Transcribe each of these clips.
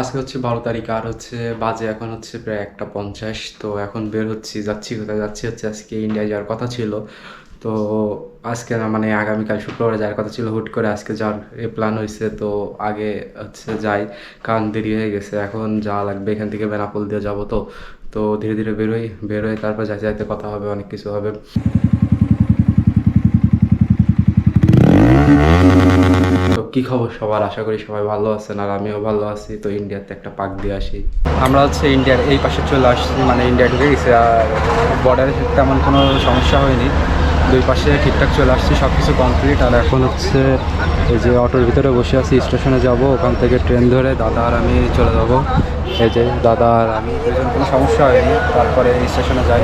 আজকে হচ্ছে ১২ তারিখ আর হচ্ছে বাজে এখন হচ্ছে প্রায় ১টা ৫০। তো এখন বের হচ্ছি, যাচ্ছি কোথায় যাচ্ছি হচ্ছে আজকে ইন্ডিয়া যাওয়ার কথা ছিল। তো আজকে না মানে আগামীকাল শুক্রবারে যাওয়ার কথা ছিল, হুট করে আজকে যাওয়ার প্ল্যান হয়েছে। তো আগে হচ্ছে যাই, কারণ দেরি হয়ে গেছে, এখন যাওয়া লাগবে। এখান থেকে বেনাপোল দিয়ে যাবো। তো ধীরে ধীরে বেরোই তারপর যাইতে যাইতে কথা হবে, অনেক কিছু হবে। তো কি খবর সবার, আশা করি সবাই ভালো আছেন আর আমিও ভালো আছি। তো ইন্ডিয়াতে একটা পাক দিয়ে আসি। আমরা হচ্ছে ইন্ডিয়ার এই পাশে চলে আসছি, মানে ইন্ডিয়া ঢুকে গেছি আর বর্ডারে তেমন কোনো সমস্যা হয়নি। দুই পাশে ঠিকঠাক চলে আসছি, সব কিছু কমপ্লিট। আর এখন হচ্ছে এই যে অটোর ভিতরে বসে আছি, স্টেশনে যাব। ওখান থেকে ট্রেন ধরে দাদা আর আমি চলে যাব। এই যে দাদা আর আমি, দুজন, কোনো সমস্যা হয়নি। তারপরে স্টেশনে যাই।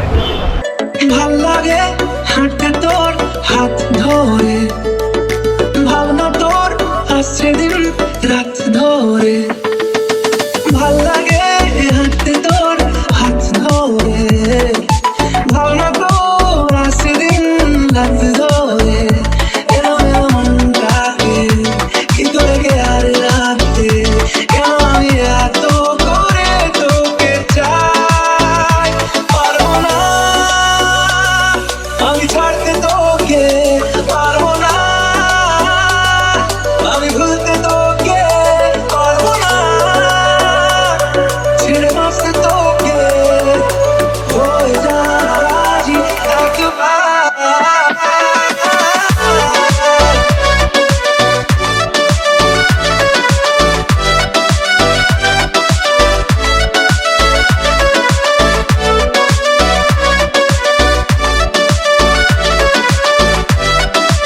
ভাল লাগে হাঁটতে তোর হাত ধরে, ভাবনা তোর আসছে দিন